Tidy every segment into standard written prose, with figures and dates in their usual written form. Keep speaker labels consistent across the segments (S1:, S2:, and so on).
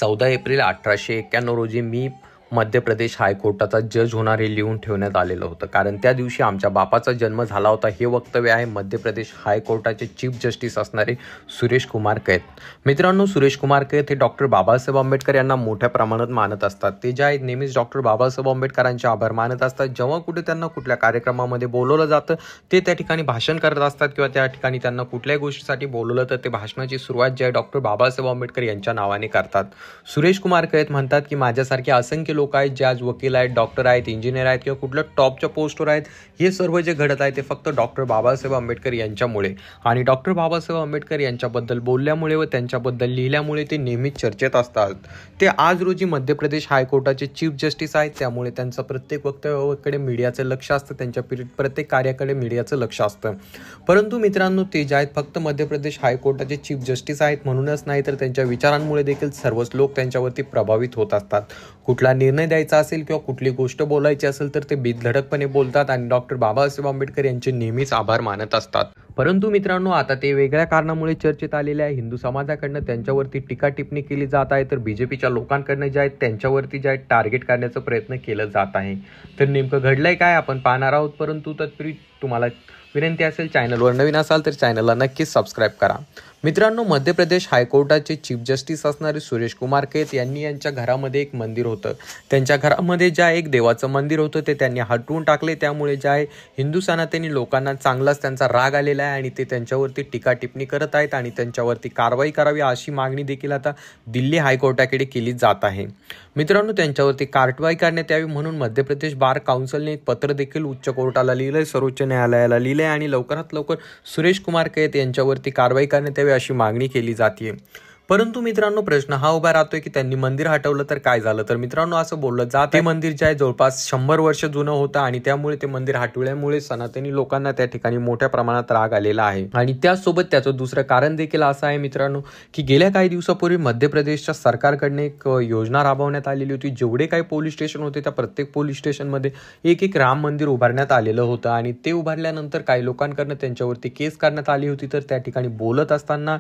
S1: 14 April 1891 रोजी मी मध्य प्रदेश हायकोर्टाचा जज होणार हे लिहून ठेवण्यात आलेलं होतं, कारण त्या दिवशी आमच्या बापाचा जन्म झाला होता. हे वक्तव्य आहे मध्य प्रदेश हायकोर्टाचे चीफ जस्टिस असणारे सुरेश कुमार कैत. मित्रांनो, सुरेश कुमार कैत हे डॉक्टर बाबासाहेब आंबेडकर यांना मोठ्या प्रमाणात मानत असतात. ते जे आहेत नेहमीच डॉक्टर बाबासाहेब आंबेडकरांचे आभार मानत असतात. जेव्हा कुठे त्यांना कुठल्या कार्यक्रमामध्ये बोलवलं जातं ते त्या ठिकाणी भाषण करत असतात किंवा त्या ठिकाणी त्यांना कुठल्याही गोष्टीसाठी बोलवलं तर ते भाषणाची सुरुवात जी आहे डॉक्टर बाबासाहेब आंबेडकर यांच्या नावाने करतात. सुरेश कुमार कैत म्हणतात की माझ्यासारखे असंख्य लोक आहेत जे आज वकील आहेत, डॉक्टर आहेत, इंजिनियर आहेत किंवा कुठल्या टॉपच्या पोस्टवर आहेत. हे सर्व जे घडत आहे ते फक्त डॉक्टर बाबासाहेब आंबेडकर यांच्यामुळे आणि डॉक्टर बाबासाहेब आंबेडकर यांच्याबद्दल बोलल्यामुळे व त्यांच्याबद्दल लिहिल्यामुळे ते नेहमीच चर्चेत असतात. ते आज रोजी मध्य प्रदेश हायकोर्टाचे चीफ जस्टिस आहेत, त्यामुळे त्यांचं प्रत्येक वक्तव्याकडे मीडियाचं लक्ष असतं, त्यांच्या प्रत्येक कार्याकडे मीडियाचं लक्ष असतं. परंतु मित्रांनो, ते जे आहेत फक्त मध्य प्रदेश हायकोर्टाचे चीफ जस्टिस आहेत म्हणूनच नाही तर त्यांच्या विचारांमुळे देखील सर्वच लोक त्यांच्यावरती प्रभावित होत असतात. कुठला निर्णय द्यायचा असेल किंवा कुठली गोष्ट बोलायची असेल तर ते बिनधडकपणे बोलतात आणि डॉक्टर बाबासाहेब आंबेडकर यांचे नेहमीच आभार मानत असतात. परंतु मित्रांनो, आता ते वेगळ्या कारणामुळे चर्चेत आलेले आहे. हिंदू समाजाकडनं त्यांच्यावरती टीका टिप्पणी केली जात आहे, तर बीजेपीच्या लोकांकडनं जे आहेत त्यांच्यावरती जे आहे टार्गेट करण्याचा प्रयत्न केला जात आहे. तर नेमकं घडलंय काय आपण पाहणार आहोत. परंतु तत्पूर्वी तुम्हाला विनंती असेल, चॅनलवर नवीन असाल तर चॅनलला नक्कीच सबस्क्राईब करा. मित्रांनो, मध्य प्रदेश हायकोर्टाचे चीफ जस्टिस असणारे सुरेश कुमार कैत यांनी यांच्या घरामध्ये एक मंदिर होतं. त्यांच्या घरामध्ये ज्या एक देवाचं मंदिर होतं ते त्यांनी हटवून टाकले. त्यामुळे जे आहे हिंदू सनातनी लोकांना चांगलाच त्यांचा राग आलेला आहे आणि ते त्यांच्यावरती टीका टिप्पणी करत आहेत आणि त्यांच्यावरती कारवाई करावी अशी मागणी देखील आता दिल्ली हायकोर्टाकडे केली जात आहे. मित्रांनो, त्यांच्यावरती कारवाई करण्यात यावी म्हणून मध्य प्रदेश बार काउन्सिलने एक पत्र देखील उच्च कोर्टाला लिहिलंय, सर्वोच्च न्यायालयाला लिहिलंय आणि लवकरात लवकर सुरेश कुमार कैत यांच्यावरती कारवाई करण्यात यावी अशी मागणी केली जाते. परंतु मित्रांनो, प्रश्न हा उभा राहतोय की त्यांनी मंदिर हटवलं तर काय झालं. तर मित्रांनो, असं बोललं जात ते मंदिर जे आहे जवळपास 100 वर्ष जुनं होतं आणि त्यामुळे ते मंदिर हटवल्यामुळे सनातनी लोकांना त्या ठिकाणी मोठ्या प्रमाणात राग आलेला आहे. आणि त्याचसोबत त्याचं दुसरं कारण देखील असं आहे मित्रांनो की गेल्या काही दिवसापूर्वी मध्य प्रदेशच्या सरकारकडनं एक योजना राबवण्यात आलेली होती. जेवढे काही पोलीस स्टेशन होते त्या प्रत्येक पोलीस स्टेशनमध्ये एक राम मंदिर उभारण्यात आलेलं होतं आणि ते उभारल्यानंतर काही लोकांकडनं त्यांच्यावरती केस करण्यात आली होती. तर त्या ठिकाणी बोलत असताना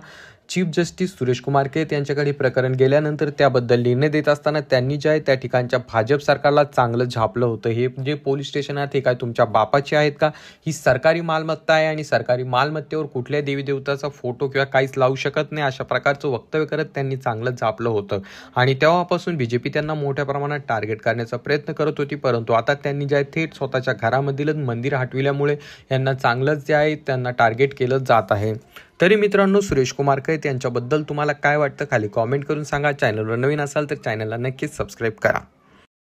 S1: चीफ जस्टिस सुरेश कुमार कैत यांच्याकडे प्रकरण गेल्यानंतर त्याबद्दल निर्णय देत असताना त्यांनी जे आहे त्या ठिकाणच्या भाजप सरकारला चांगलं झापलं होतं. हे जे पोलीस स्टेशन आहेत हे काय तुमच्या बापाचे आहेत का? ही सरकारी मालमत्ता आहे आणि सरकारी मालमत्तेवर कुठल्याही देवी देवताचा फोटो किंवा काहीच लावू शकत नाही अशा प्रकारचं वक्तव्य करत त्यांनी चांगलं झापलं होतं आणि तेव्हापासून बीजेपी त्यांना मोठ्या प्रमाणात टार्गेट करण्याचा प्रयत्न करत होती. परंतु आता त्यांनी जे आहे थेट स्वतःच्या घरामधीलच मंदिर हटविल्यामुळे यांना चांगलंच जे आहे त्यांना टार्गेट केलं जात आहे. तरी मित्रांनो, सुरेश कुमार कैत यांच्याबद्दल तुम्हाला काय वाटतं खाली कॉमेंट करून सांगा. चॅनलवर नवीन असाल तर चॅनलला नक्कीच सबस्क्राईब करा.